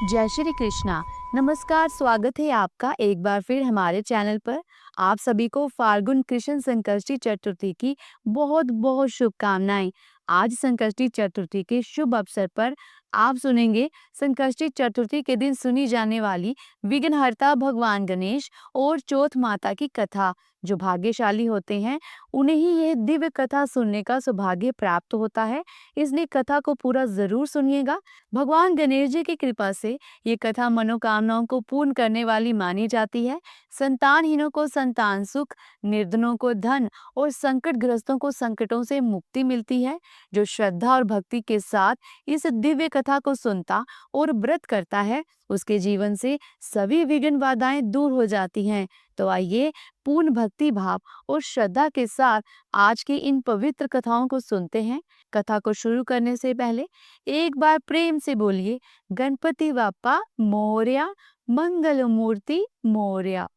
जय श्री कृष्णा। नमस्कार, स्वागत है आपका एक बार फिर हमारे चैनल पर। आप सभी को फाल्गुन कृष्ण संकष्टी चतुर्थी की बहुत बहुत शुभकामनाएं। आज संकष्टी चतुर्थी के शुभ अवसर पर आप सुनेंगे संकष्टी चतुर्थी के दिन सुनी जाने वाली विघ्नहर्ता भगवान गणेश और चौथ माता की कथा। जो भाग्यशाली होते हैं उन्हें ही यह दिव्य कथा सुनने का सौभाग्य प्राप्त होता है, इसलिए कथा को पूरा जरूर सुनिएगा। भगवान गणेश जी की कृपा से ये कथा मनोकामनाओं को पूर्ण करने वाली मानी जाती है। संतानहीनों को संतान सुख, निर्धनों को धन और संकटग्रस्तों को संकटों से मुक्ति मिलती है। जो श्रद्धा और भक्ति के साथ इस दिव्य कथा को सुनता और व्रत करता है, उसके जीवन से सभी विघ्न बाधाएं दूर हो जाती हैं। तो आइए पूर्ण भक्ति भाव और श्रद्धा के साथ आज की इन पवित्र कथाओं को सुनते हैं। कथा को शुरू करने से पहले एक बार प्रेम से बोलिए, गणपति बाप्पा मोरया, मंगल मूर्ति मोरया।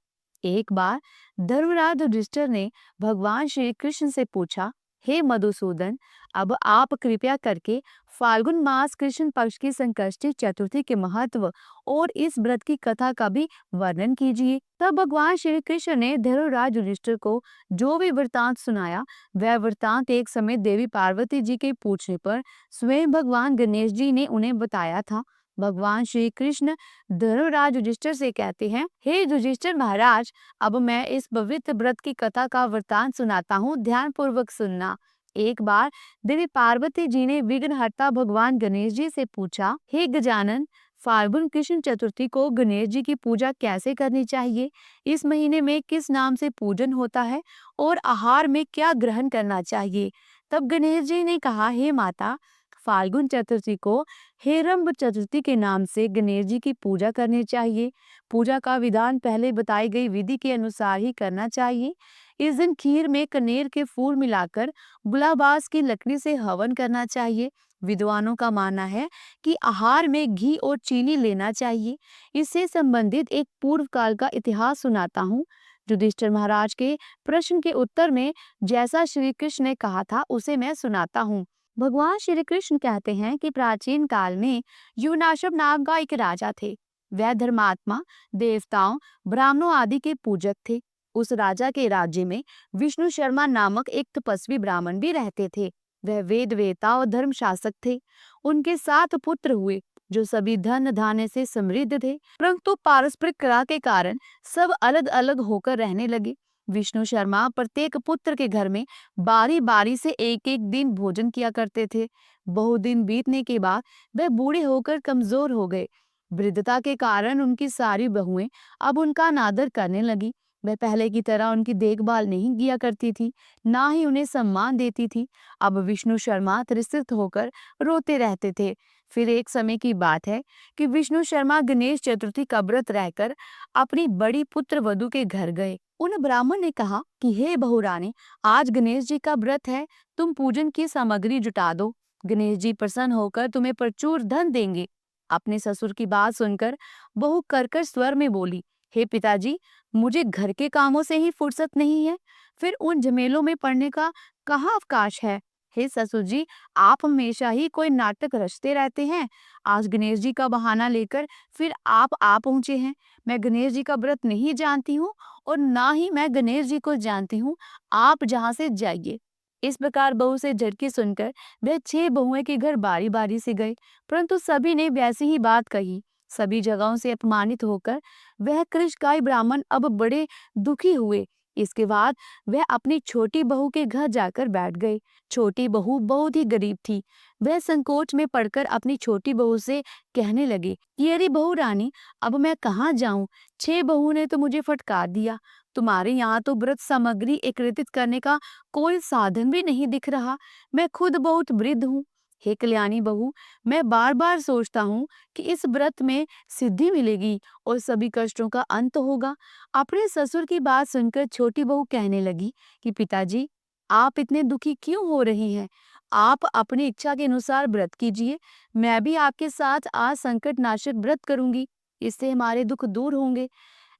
एक बार धर्मराज युधिष्ठिर ने भगवान श्री कृष्ण से पूछा, हे मधुसूदन, अब आप कृपया करके फाल्गुन मास कृष्ण पक्ष की संकष्टी चतुर्थी के महत्व और इस व्रत की कथा का भी वर्णन कीजिए। तब भगवान श्री कृष्ण ने धर्मराज युधिष्ठिर को जो भी वृतांत सुनाया, वह वृतांत एक समय देवी पार्वती जी के पूछने पर स्वयं भगवान गणेश जी ने उन्हें बताया था। भगवान श्री कृष्ण धर्मराज युधिष्ठिर से कहते हैं, हे युधिष्ठिर महाराज, अब मैं इस पवित्र व्रत की कथा का वृतांत सुनाता हूँ, ध्यान पूर्वक सुनना। एक बार देवी पार्वती जी ने विघ्नहर्ता भगवान गणेश जी से पूछा, हे गजानन, फाल्गुन कृष्ण चतुर्थी को गणेश जी की पूजा कैसे करनी चाहिए? इस महीने में किस नाम से पूजन होता है और आहार में क्या ग्रहण करना चाहिए? तब गणेश जी ने कहा, हे माता, फाल्गुन चतुर्थी को हेरंब चतुर्थी के नाम से गणेश जी की पूजा करनी चाहिए। पूजा का विधान पहले बताई गई विधि के अनुसार ही करना चाहिए। इस दिन खीर में कनेर के फूल मिलाकर गुलाबास की लकड़ी से हवन करना चाहिए। विद्वानों का मानना है कि आहार में घी और चीनी लेना चाहिए। इससे संबंधित एक पूर्व काल का इतिहास सुनाता हूँ। युधिष्ठिर महाराज के प्रश्न के उत्तर में जैसा श्री कृष्ण ने कहा था उसे मैं सुनाता हूँ। भगवान श्री कृष्ण कहते हैं कि प्राचीन काल में युनाशब नाम का एक राजा थे। वह धर्मात्मा, देवताओं, ब्राह्मणों आदि के पूजक थे। उस राजा के राज्य में विष्णु शर्मा नामक एक तपस्वी ब्राह्मण भी रहते थे। वह वेद वेता और धर्म शासक थे। उनके 7 पुत्र हुए जो सभी धन धान्य से समृद्ध थे, परंतु पारस्परिक कलह के कारण सब अलग अलग होकर रहने लगे। विष्णु शर्मा प्रत्येक पुत्र के घर में बारी बारी से एक एक दिन भोजन किया करते थे। बहुत दिन बीतने के बाद वह बूढ़े होकर कमजोर हो गए। वृद्धता के कारण उनकी सारी बहुएं अब उनका अनादर करने लगी। वह पहले की तरह उनकी देखभाल नहीं किया करती थी, ना ही उन्हें सम्मान देती थी। अब विष्णु शर्मा त्रसित होकर रोते रहते थे। फिर एक समय की बात है कि विष्णु शर्मा गणेश चतुर्थी का व्रत रहकर अपनी बड़ी पुत्र वधु के घर गए। उन ब्राह्मण ने कहा कि हे बहुरानी, आज गणेश जी का व्रत है, तुम पूजन की सामग्री जुटा दो। गणेश जी प्रसन्न होकर तुम्हें प्रचुर धन देंगे। अपने ससुर की बात सुनकर बहू कर्कश स्वर में बोली, हे पिताजी, मुझे घर के कामों से ही फुर्सत नहीं है, फिर उन झमेलों में पड़ने का कहाँ अवकाश है। हे ससुर जी, आप हमेशा ही कोई नाटक रचते रहते हैं। आज गणेश जी का बहाना लेकर फिर आप आ पहुंचे हैं। मैं गणेश जी का व्रत नहीं जानती हूँ और ना ही मैं गणेश जी को जानती हूँ। आप जहाँ से जाइए। इस प्रकार बहू से झटकी सुनकर वह 6 बहुएं के घर बारी बारी से गए, परंतु सभी ने वैसी ही बात कही। सभी जगहों से अपमानित होकर वह कृषकाई ब्राह्मण अब बड़े दुखी हुए। इसके बाद वह अपनी छोटी बहू के घर जाकर बैठ गए। छोटी बहू बहुत ही गरीब थी। वह संकोच में पड़कर अपनी छोटी बहू से कहने लगी कि अरे बहू रानी, अब मैं कहाँ जाऊं? 6 बहू ने तो मुझे फटकार दिया। तुम्हारे यहाँ तो व्रत सामग्री एकत्रित करने का कोई साधन भी नहीं दिख रहा। मैं खुद बहुत वृद्ध हूँ। हे कल्याणी बहू, मैं बार बार सोचता हूँ कि इस व्रत में सिद्धि मिलेगी और सभी कष्टों का अंत होगा। अपने ससुर की बात सुनकर छोटी बहू कहने लगी कि पिताजी, आप इतने दुखी क्यों हो रही हैं? आप अपनी इच्छा के अनुसार व्रत कीजिए। मैं भी आपके साथ आज संकट नाशक व्रत करूंगी। इससे हमारे दुख दूर होंगे।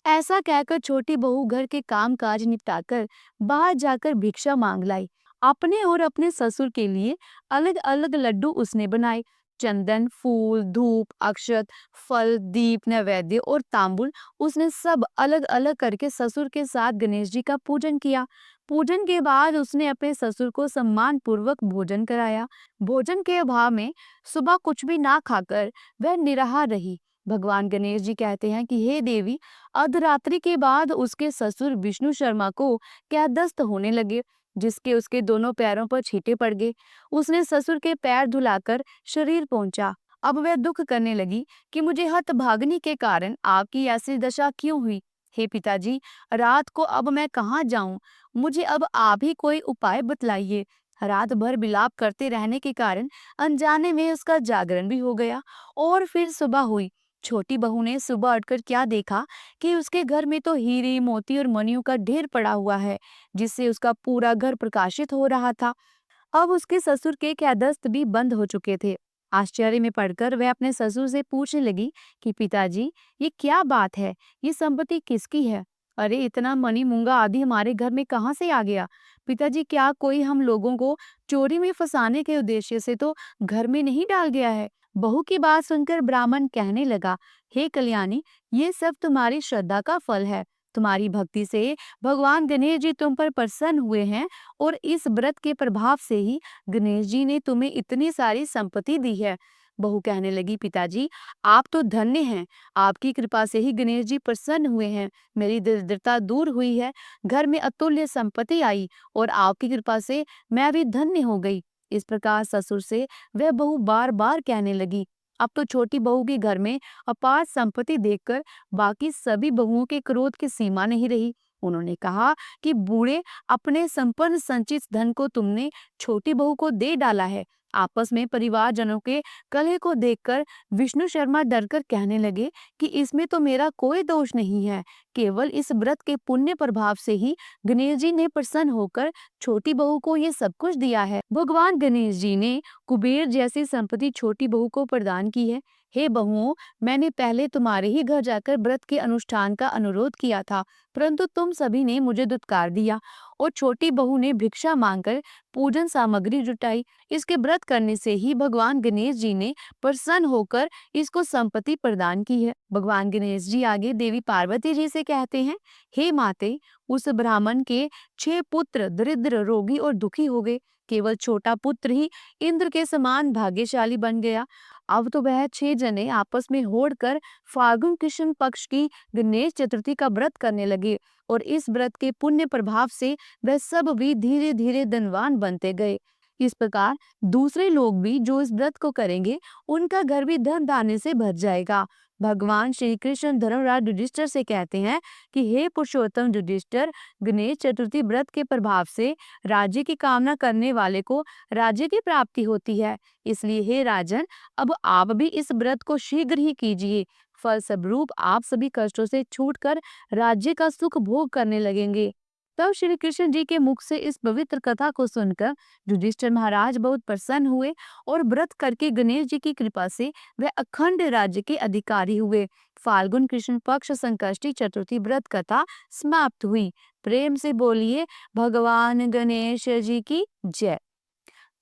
ऐसा कहकर छोटी बहू घर के काम काज निपटाकर बाहर जाकर भिक्षा मांग लाई। अपने और अपने ससुर के लिए अलग अलग लड्डू उसने बनाए। चंदन, फूल, धूप, अक्षत, फल, दीप, नैवेद्य और तांबुल उसने सब अलग अलग करके ससुर के साथ गणेश जी का पूजन किया। पूजन के बाद उसने अपने ससुर को सम्मान पूर्वक भोजन कराया। भोजन के अभाव में सुबह कुछ भी ना खाकर वह निराहार रही। भगवान गणेश जी कहते हैं कि हे देवी, अर्धरात्रि के बाद उसके ससुर विष्णु शर्मा को कैदस्त होने लगे, जिसके उसके दोनों पैरों पर छींटे पड़ गए। उसने ससुर के पैर धुलाकर शरीर पहुंचा। अब वह दुख करने लगी कि मुझे हतभागिनी के कारण आपकी ऐसी दशा क्यों हुई। हे पिताजी, रात को अब मैं कहाँ जाऊं? मुझे अब आप ही कोई उपाय बतलाइए। रात भर विलाप करते रहने के कारण अनजाने में उसका जागरण भी हो गया और फिर सुबह हुई। छोटी बहू ने सुबह उठकर क्या देखा कि उसके घर में तो हीरे, मोती और मणियों का ढेर पड़ा हुआ है, जिससे उसका पूरा घर प्रकाशित हो रहा था। अब उसके ससुर के कैदस्त भी बंद हो चुके थे। आश्चर्य में पड़कर वह अपने ससुर से पूछने लगी कि पिताजी, ये क्या बात है? ये संपत्ति किसकी है? अरे इतना मणि मूंगा आदि हमारे घर में कहाँ से आ गया? पिताजी, क्या कोई हम लोगों को चोरी में फंसाने के उद्देश्य से तो घर में नहीं डाल गया है? बहू की बात सुनकर ब्राह्मण कहने लगा, हे कल्याणी, ये सब तुम्हारी श्रद्धा का फल है। तुम्हारी भक्ति से भगवान गणेश जी तुम पर प्रसन्न हुए हैं और इस व्रत के प्रभाव से ही गणेश जी ने तुम्हें इतनी सारी संपत्ति दी है। बहू कहने लगी, पिताजी, आप तो धन्य हैं। आपकी कृपा से ही गणेश जी प्रसन्न हुए हैं। मेरी दरिद्रता दूर हुई है। घर में अतुल्य संपत्ति आई और आपकी कृपा से मैं भी धन्य हो गई। इस प्रकार ससुर से वह बहू बार बार कहने लगी। अब तो छोटी बहू के घर में अपार संपत्ति देखकर बाकी सभी बहुओं के क्रोध की सीमा नहीं रही। उन्होंने कहा कि बूढ़े, अपने संपन्न संचित धन को तुमने छोटी बहू को दे डाला है। आपस में परिवारजनों के कलह को देखकर विष्णु शर्मा डरकर कहने लगे कि इसमें तो मेरा कोई दोष नहीं है। केवल इस व्रत के पुण्य प्रभाव से ही गणेश जी ने प्रसन्न होकर छोटी बहू को ये सब कुछ दिया है। भगवान गणेश जी ने कुबेर जैसी संपत्ति छोटी बहू को प्रदान की है। हे बहुओं, मैंने पहले तुम्हारे ही घर जाकर व्रत के अनुष्ठान का अनुरोध किया था, परंतु तुम सभी ने मुझे दुत्कार दिया और छोटी बहू ने भिक्षा मांगकर पूजन सामग्री जुटाई। इसके व्रत करने से ही भगवान गणेश जी ने प्रसन्न होकर इसको संपत्ति प्रदान की है। भगवान गणेश जी आगे देवी पार्वती जी से कहते हैं, हे माते, उस ब्राह्मण के 6 पुत्र दरिद्र, रोगी और दुखी हो गए। केवल छोटा पुत्र ही इंद्र के समान भाग्यशाली बन गया। अब तो वह 6 जने आपस में होड़ फाल्गुन कृष्ण पक्ष की गणेश चतुर्थी का व्रत करने लगे और इस व्रत के पुण्य प्रभाव से वह सब भी धीरे धीरे धनवान बनते गए। इस प्रकार दूसरे लोग भी जो इस व्रत को करेंगे, उनका घर भी धन धान्य से भर जाएगा। भगवान श्री कृष्ण धर्मराज युधिष्ठिर से कहते हैं कि हे पुरुषोत्तम युधिष्ठिर, गणेश चतुर्थी व्रत के प्रभाव से राज्य की कामना करने वाले को राज्य की प्राप्ति होती है। इसलिए हे राजन, अब आप भी इस व्रत को शीघ्र ही कीजिए। फल स्वरूप आप सभी कष्टों से छूटकर राज्य का सुख भोग करने लगेंगे। तब श्री कृष्ण जी के मुख से इस पवित्र कथा को सुनकर युधिष्ठिर महाराज बहुत प्रसन्न हुए और व्रत करके गणेश जी की कृपा से वह अखंड राज्य के अधिकारी हुए। फाल्गुन कृष्ण पक्ष संकष्टी चतुर्थी व्रत कथा समाप्त हुई। प्रेम से बोलिए भगवान गणेश जी की जय।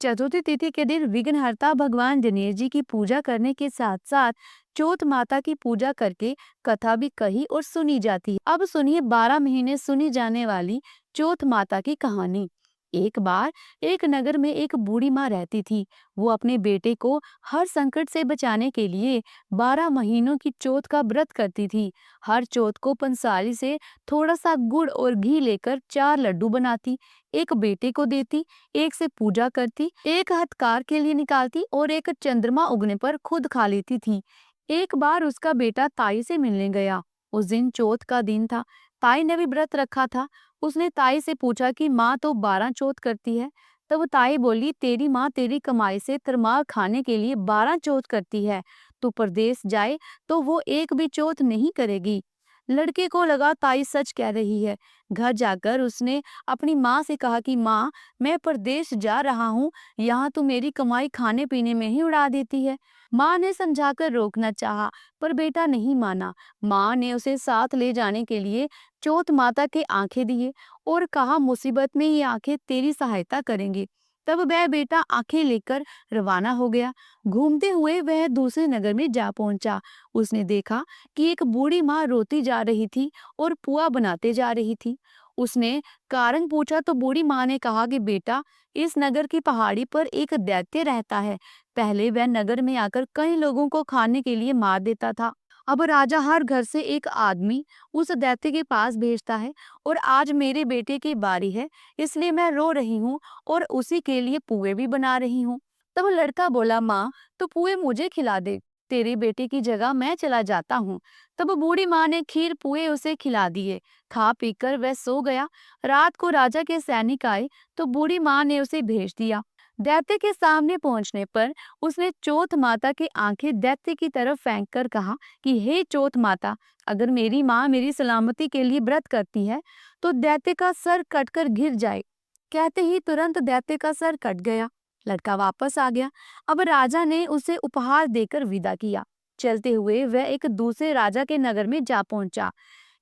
चतुर्थी तिथि के दिन विघ्नहर्ता भगवान गणेश जी की पूजा करने के साथ साथ चौथ माता की पूजा करके कथा भी कही और सुनी जाती है। अब सुनिए 12 महीने सुनी जाने वाली चौथ माता की कहानी। एक बार एक नगर में एक बूढ़ी माँ रहती थी। वो अपने बेटे को हर संकट से बचाने के लिए 12 महीनों की चौथ का व्रत करती थी। हर चौथ को पंसारी से थोड़ा सा गुड़ और घी लेकर 4 लड्डू बनाती, एक बेटे को देती, एक से पूजा करती, एक हथकार के लिए निकालती और एक चंद्रमा उगने पर खुद खा लेती थी। एक बार उसका बेटा ताई से मिलने गया। उस दिन चौथ का दिन था। ताई ने भी व्रत रखा था। उसने ताई से पूछा कि माँ तो 12 चौथ करती है। तब ताई बोली, तेरी माँ तेरी कमाई से तरमार खाने के लिए 12 चौथ करती है। तू परदेश जाए तो वो एक भी चौथ नहीं करेगी। लड़के को लगा ताई सच कह रही है। घर जाकर उसने अपनी माँ से कहा कि माँ, मैं परदेश जा रहा हूँ, यहाँ तो मेरी कमाई खाने पीने में ही उड़ा देती है। माँ ने समझाकर रोकना चाहा, पर बेटा नहीं माना। माँ ने उसे साथ ले जाने के लिए चौथ माता के आंखें दिए और कहा, मुसीबत में ये आंखें तेरी सहायता करेंगी। तब वह बेटा आंखें लेकर रवाना हो गया। घूमते हुए वह दूसरे नगर में जा पहुंचा। उसने देखा कि एक बूढ़ी माँ रोती जा रही थी और पुआ बनाते जा रही थी। उसने कारण पूछा तो बूढ़ी माँ ने कहा कि बेटा, इस नगर की पहाड़ी पर एक दैत्य रहता है। पहले वह नगर में आकर कई लोगों को खाने के लिए मार देता था। अब राजा हर घर से एक आदमी उस दैत्य के पास भेजता है, और आज मेरे बेटे की बारी है, इसलिए मैं रो रही हूँ और उसी के लिए पुए भी बना रही हूँ। तब लड़का बोला, माँ, तो पुए मुझे खिला दे, तेरे बेटे की जगह मैं चला जाता हूँ। तब बूढ़ी माँ ने खीर पुए उसे खिला दिए। खा पीकर वह सो गया। रात को राजा के सैनिक आए तो बूढ़ी माँ ने उसे भेज दिया। दैत्य के सामने पहुंचने पर उसने चौथ माता की आंखें दैत्य की तरफ फेंक कर कहा कि हे चौथ माता, अगर मेरी माँ मेरी सलामती के लिए व्रत करती है तो दैत्य का सर कटकर गिर जाए। कहते ही तुरंत दैत्य का सर कट गया। लड़का वापस आ गया। अब राजा ने उसे उपहार देकर विदा किया। चलते हुए वह एक दूसरे राजा के नगर में जा पहुंचा।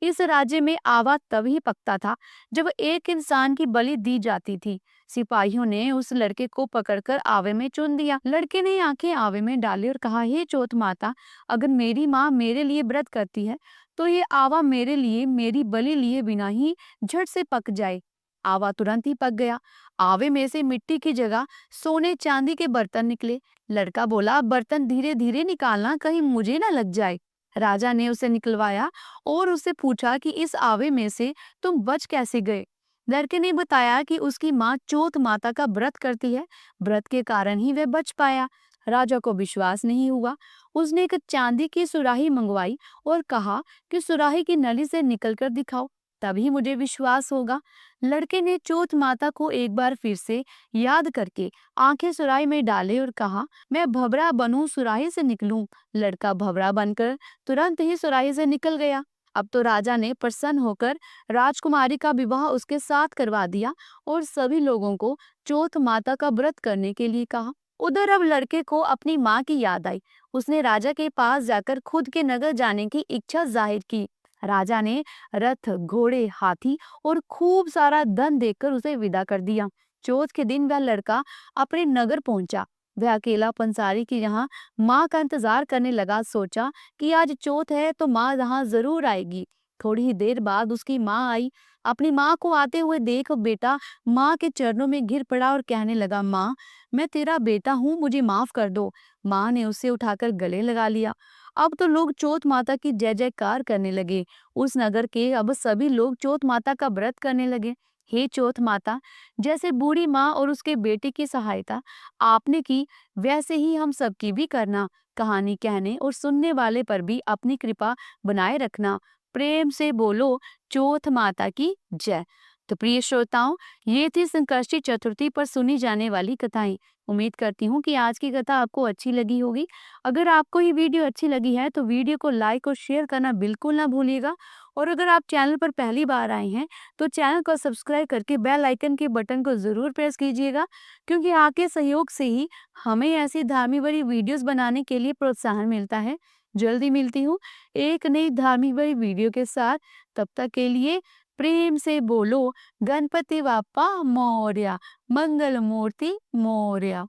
इस राज्य में आवा तभी पकता था जब एक इंसान की बलि दी जाती थी। सिपाहियों ने उस लड़के को पकड़कर आवे में चुन दिया। लड़के ने आंखें आवे में डाली और कहा, हे चौथ माता, अगर मेरी माँ मेरे लिए व्रत करती है तो ये आवा मेरे लिए मेरी बलि लिए बिना ही झट से पक जाए। आवा तुरंत ही पक गया। आवे में से मिट्टी की जगह सोने चांदी के बर्तन निकले। लड़का बोला, बर्तन धीरे धीरे निकालना, कहीं मुझे ना लग जाए। राजा ने उसे निकलवाया और उससे पूछा कि इस आवे में से तुम बच कैसे गए। लड़के ने बताया कि उसकी माँ चौथ माता का व्रत करती है, व्रत के कारण ही वह बच पाया। राजा को विश्वास नहीं हुआ। उसने एक चांदी की सुराही मंगवाई और कहा कि सुराही की नली से निकलकर दिखाओ, तभी मुझे विश्वास होगा। लड़के ने चौथ माता को एक बार फिर से याद करके आंखें सुराही में डाले और कहा, मैं भंवरा बनूं, सुराही से निकलूं। लड़का भंवरा बनकर तुरंत ही सुराही से निकल गया। अब तो राजा ने प्रसन्न होकर राजकुमारी का विवाह उसके साथ करवा दिया और सभी लोगों को चौथ माता का व्रत करने के लिए कहा। उधर अब लड़के को अपनी माँ की याद आई। उसने राजा के पास जाकर खुद के नगर जाने की इच्छा जाहिर की। राजा ने रथ, घोड़े, हाथी और खूब सारा धन देकर उसे विदा कर दिया। चौथ के दिन वह लड़का अपने नगर पहुंचा। वह अकेला पंसारी की यहाँ माँ का इंतजार करने लगा। सोचा कि आज चौथ है तो माँ यहाँ जरूर आएगी। थोड़ी ही देर बाद उसकी माँ आई। अपनी माँ को आते हुए देख बेटा माँ के चरणों में गिर पड़ा और कहने लगा, माँ, मैं तेरा बेटा हूँ, मुझे माफ कर दो। माँ ने उसे उठाकर गले लगा लिया। अब तो लोग चौथ माता की जय जयकार करने लगे। उस नगर के अब सभी लोग चौथ माता का व्रत करने लगे। हे चौथ माता, जैसे बूढ़ी माँ और उसके बेटे की सहायता आपने की, वैसे ही हम सबकी भी करना। कहानी कहने और सुनने वाले पर भी अपनी कृपा बनाए रखना। प्रेम से बोलो, चौथ माता की जय। तो प्रिय श्रोताओं, ये थी संकष्टी चतुर्थी पर सुनी जाने वाली कथाएं। उम्मीद करती हूँ कि आज की कथा आपको अच्छी लगी होगी। अगर आपको ये वीडियो अच्छी लगी है तो वीडियो को लाइक और शेयर करना बिल्कुल ना भूलिएगा। और अगर आप चैनल पर पहली बार आए हैं तो चैनल को सब्सक्राइब करके बेल आइकन के बटन को जरूर प्रेस कीजिएगा, क्योंकि आपके सहयोग से ही हमें ऐसी धार्मिक भरी वीडियोस बनाने के लिए प्रोत्साहन मिलता है। जल्दी मिलती हूँ एक नई धार्मिक भरी वीडियो के साथ। तब तक के लिए प्रेम से बोलो, गणपति बाप्पा मोरया, मंगल मूर्ति मोरया।